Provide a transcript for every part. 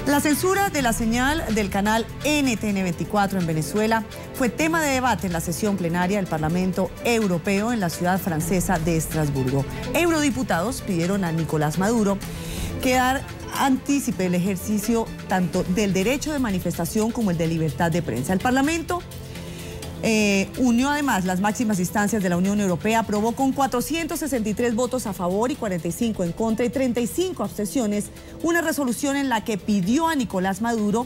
La censura de la señal del canal NTN 24 en Venezuela fue tema de debate en la sesión plenaria del Parlamento Europeo en la ciudad francesa de Estrasburgo. Eurodiputados pidieron a Nicolás Maduro que anticipe el ejercicio tanto del derecho de manifestación como el de libertad de prensa. El Parlamento unió además las máximas instancias de la Unión Europea, aprobó con 463 votos a favor y 45 en contra y 35 abstenciones una resolución en la que pidió a Nicolás Maduro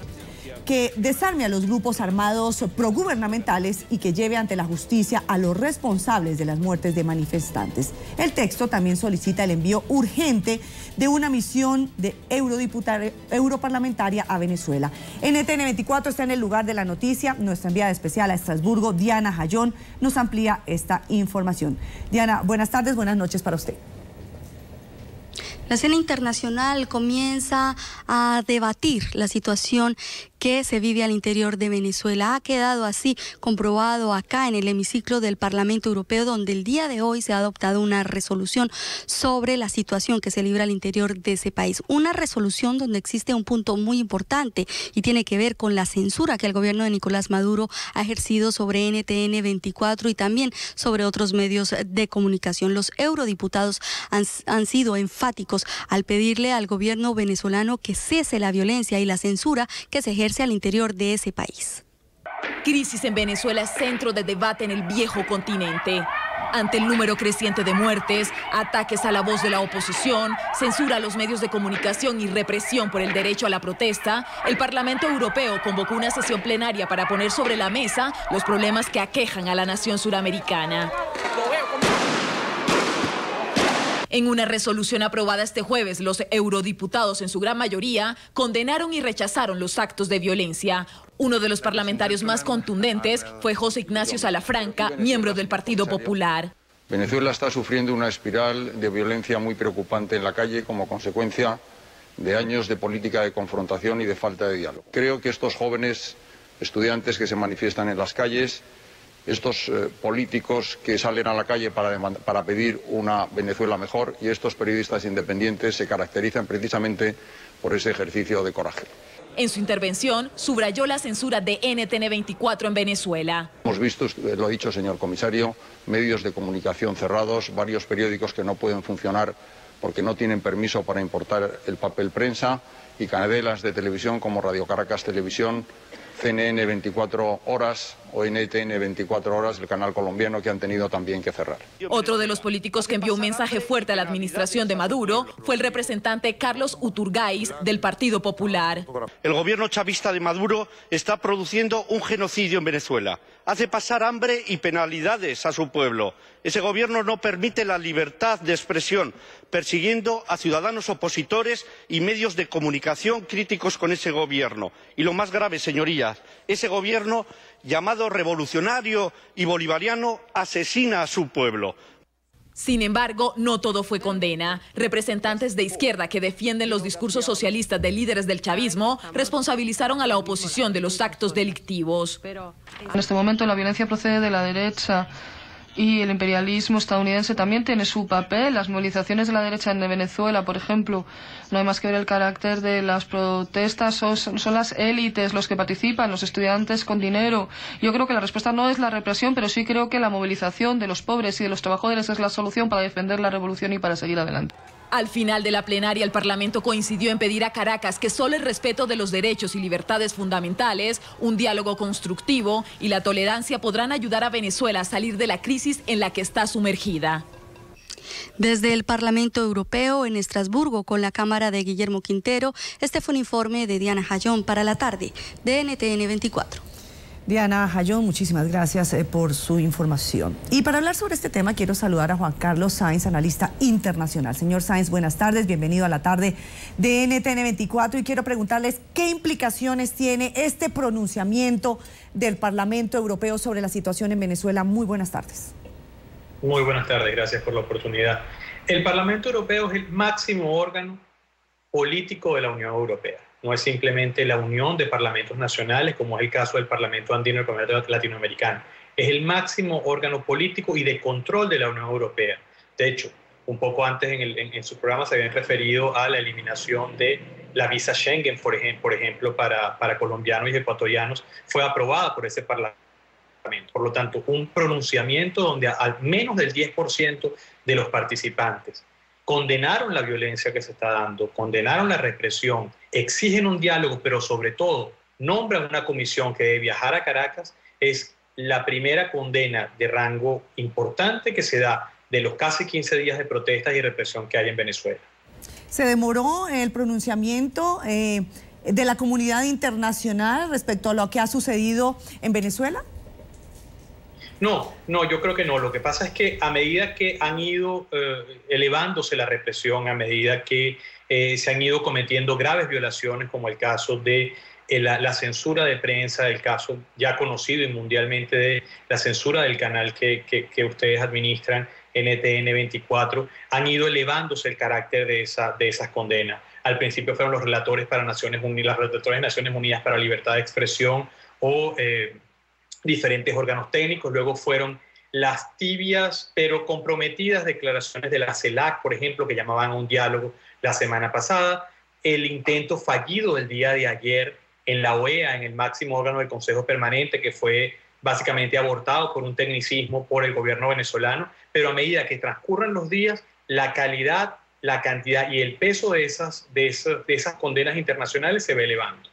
que desarme a los grupos armados progubernamentales y que lleve ante la justicia a los responsables de las muertes de manifestantes. El texto también solicita el envío urgente de una misión de europarlamentaria a Venezuela. NTN 24 está en el lugar de la noticia. Nuestra enviada especial a Estrasburgo, Diana Jayón, nos amplía esta información. Diana, buenas tardes, buenas noches para usted. La escena internacional comienza a debatir la situación que se vive al interior de Venezuela. Ha quedado así comprobado acá en el hemiciclo del Parlamento Europeo, donde el día de hoy se ha adoptado una resolución sobre la situación que se libra al interior de ese país. Una resolución donde existe un punto muy importante y tiene que ver con la censura que el gobierno de Nicolás Maduro ha ejercido sobre NTN 24 y también sobre otros medios de comunicación. Los eurodiputados han sido enfáticos al pedirle al gobierno venezolano que cese la violencia y la censura que se ejerce al interior de ese país. Crisis en Venezuela es centro de debate en el viejo continente. Ante el número creciente de muertes, ataques a la voz de la oposición, censura a los medios de comunicación y represión por el derecho a la protesta, el Parlamento Europeo convocó una sesión plenaria para poner sobre la mesa los problemas que aquejan a la nación suramericana. En una resolución aprobada este jueves, los eurodiputados en su gran mayoría condenaron y rechazaron los actos de violencia. Uno de los parlamentarios más contundentes fue José Ignacio Salafranca, miembro del Partido Popular. Venezuela está sufriendo una espiral de violencia muy preocupante en la calle como consecuencia de años de política de confrontación y de falta de diálogo. Creo que estos jóvenes estudiantes que se manifiestan en las calles, estos políticos que salen a la calle para pedir una Venezuela mejor y estos periodistas independientes se caracterizan precisamente por ese ejercicio de coraje. En su intervención, subrayó la censura de NTN 24 en Venezuela. Hemos visto, lo ha dicho señor comisario, medios de comunicación cerrados, varios periódicos que no pueden funcionar porque no tienen permiso para importar el papel prensa y cadenas de televisión como Radio Caracas Televisión, CNN 24 horas o NTN 24 horas, el canal colombiano, que han tenido también que cerrar. Otro de los políticos que envió un mensaje fuerte a la administración de Maduro fue el representante Carlos Iturgaiz del Partido Popular. El gobierno chavista de Maduro está produciendo un genocidio en Venezuela. Hace pasar hambre y penalidades a su pueblo. Ese gobierno no permite la libertad de expresión, persiguiendo a ciudadanos opositores y medios de comunicación críticos con ese gobierno. Y lo más grave, señorías, ese gobierno llamado revolucionario y bolivariano asesina a su pueblo. Sin embargo, no todo fue condena. Representantes de izquierda que defienden los discursos socialistas de líderes del chavismo responsabilizaron a la oposición de los actos delictivos. En este momento la violencia procede de la derecha y el imperialismo estadounidense también tiene su papel. Las movilizaciones de la derecha en Venezuela, por ejemplo, no hay más que ver el carácter de las protestas, son las élites los que participan, los estudiantes con dinero. Yo creo que la respuesta no es la represión, pero sí creo que la movilización de los pobres y de los trabajadores es la solución para defender la revolución y para seguir adelante. Al final de la plenaria, el Parlamento coincidió en pedir a Caracas que solo el respeto de los derechos y libertades fundamentales, un diálogo constructivo y la tolerancia podrán ayudar a Venezuela a salir de la crisis en la que está sumergida. Desde el Parlamento Europeo en Estrasburgo, con la cámara de Guillermo Quintero, este fue un informe de Diana Jayón para la tarde de NTN 24. Diana Jayón, muchísimas gracias por su información. Y para hablar sobre este tema quiero saludar a Juan Carlos Sáenz, analista internacional. Señor Sáenz, buenas tardes, bienvenido a la tarde de NTN 24 y quiero preguntarles qué implicaciones tiene este pronunciamiento del Parlamento Europeo sobre la situación en Venezuela. Muy buenas tardes. Muy buenas tardes, gracias por la oportunidad. El Parlamento Europeo es el máximo órgano político de la Unión Europea. No es simplemente la unión de parlamentos nacionales, como es el caso del Parlamento Andino y el Parlamento Latinoamericano. Es el máximo órgano político y de control de la Unión Europea. De hecho, un poco antes en su programa se habían referido a la eliminación de la visa Schengen, por ejemplo, para colombianos y ecuatorianos, fue aprobada por ese Parlamento. Por lo tanto, un pronunciamiento donde al menos del 10% de los participantes condenaron la violencia que se está dando, condenaron la represión, exigen un diálogo, pero sobre todo nombran una comisión que debe viajar a Caracas, es la primera condena de rango importante que se da de los casi 15 días de protestas y represión que hay en Venezuela. ¿Se demoró el pronunciamiento de la comunidad internacional respecto a lo que ha sucedido en Venezuela? No, yo creo que no. Lo que pasa es que a medida que han ido elevándose la represión, a medida que se han ido cometiendo graves violaciones, como el caso de la censura de prensa, el caso ya conocido y mundialmente de la censura del canal que ustedes administran, NTN 24, han ido elevándose el carácter de esas condenas. Al principio fueron los relatores para Naciones Unidas, los relatores de Naciones Unidas para la Libertad de Expresión o diferentes órganos técnicos, luego fueron las tibias pero comprometidas declaraciones de la CELAC, por ejemplo, que llamaban a un diálogo la semana pasada, el intento fallido del día de ayer en la OEA, en el máximo órgano del Consejo Permanente, que fue básicamente abortado por un tecnicismo por el gobierno venezolano, pero a medida que transcurren los días, la calidad, la cantidad y el peso de esas condenas internacionales se va elevando.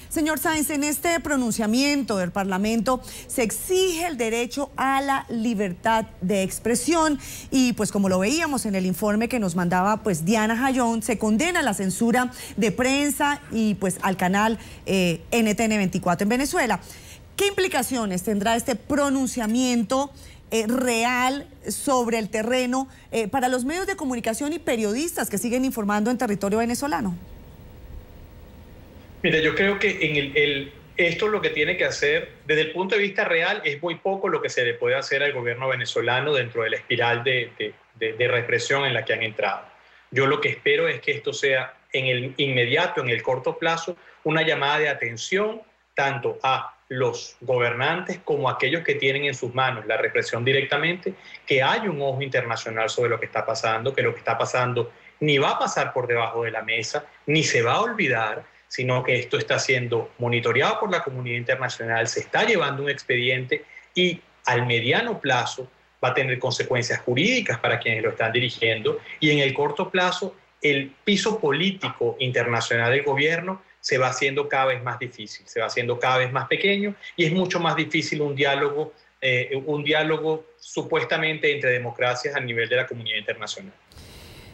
Señor Sáenz, en este pronunciamiento del Parlamento se exige el derecho a la libertad de expresión y pues como lo veíamos en el informe que nos mandaba pues Diana Jayón, se condena la censura de prensa y pues al canal NTN 24 en Venezuela. ¿Qué implicaciones tendrá este pronunciamiento real sobre el terreno para los medios de comunicación y periodistas que siguen informando en territorio venezolano? Mira, yo creo que esto lo que tiene que hacer, desde el punto de vista real, es muy poco lo que se le puede hacer al gobierno venezolano dentro de la espiral de represión en la que han entrado. Yo lo que espero es que esto sea en el inmediato, en el corto plazo, una llamada de atención tanto a los gobernantes como a aquellos que tienen en sus manos la represión directamente, que hay un ojo internacional sobre lo que está pasando, que lo que está pasando ni va a pasar por debajo de la mesa, ni se va a olvidar, sino que esto está siendo monitoreado por la comunidad internacional, se está llevando un expediente y al mediano plazo va a tener consecuencias jurídicas para quienes lo están dirigiendo y en el corto plazo el piso político internacional del gobierno se va haciendo cada vez más difícil, se va haciendo cada vez más pequeño y es mucho más difícil un diálogo supuestamente entre democracias a nivel de la comunidad internacional.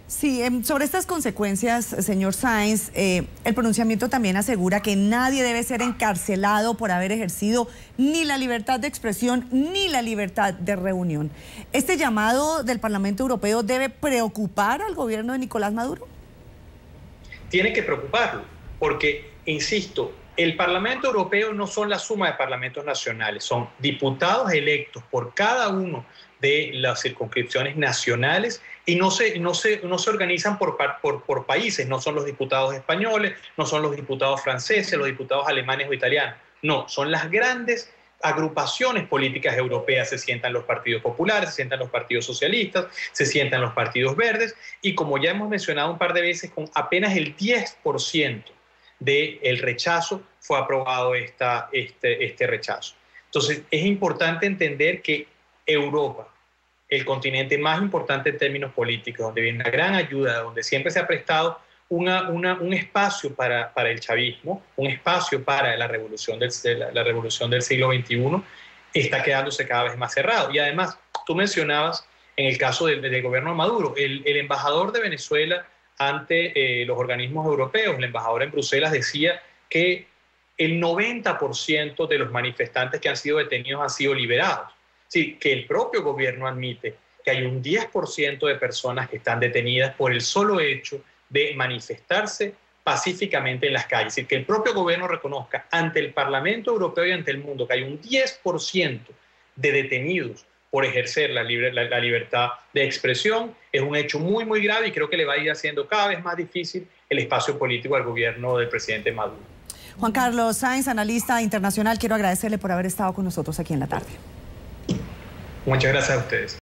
Sí, sobre estas consecuencias, señor Sáenz, el pronunciamiento también asegura que nadie debe ser encarcelado por haber ejercido ni la libertad de expresión ni la libertad de reunión. ¿Este llamado del Parlamento Europeo debe preocupar al gobierno de Nicolás Maduro? Tiene que preocuparlo, porque, insisto, el Parlamento Europeo no son la suma de parlamentos nacionales, son diputados electos por cada uno de las circunscripciones nacionales y no se organizan por países, no son los diputados españoles, no son los diputados franceses, los diputados alemanes o italianos, no, son las grandes agrupaciones políticas europeas, se sientan los partidos populares, se sientan los partidos socialistas, se sientan los partidos verdes y como ya hemos mencionado un par de veces, con apenas el 10% del rechazo fue aprobado este rechazo. Entonces es importante entender que Europa, el continente más importante en términos políticos, donde viene una gran ayuda, donde siempre se ha prestado un espacio para el chavismo, un espacio para la revolución del siglo XXI, está quedándose cada vez más cerrado. Y además, tú mencionabas en el caso del gobierno de Maduro, el embajador de Venezuela ante los organismos europeos, el embajador en Bruselas decía que el 90% de los manifestantes que han sido detenidos han sido liberados. Sí, que el propio gobierno admite que hay un 10% de personas que están detenidas por el solo hecho de manifestarse pacíficamente en las calles. Es decir, que el propio gobierno reconozca ante el Parlamento Europeo y ante el mundo que hay un 10% de detenidos por ejercer la libertad de expresión, es un hecho muy, muy grave y creo que le va a ir haciendo cada vez más difícil el espacio político al gobierno del presidente Maduro. Juan Carlos Sáenz, analista internacional, quiero agradecerle por haber estado con nosotros aquí en la tarde. Muchas gracias a ustedes.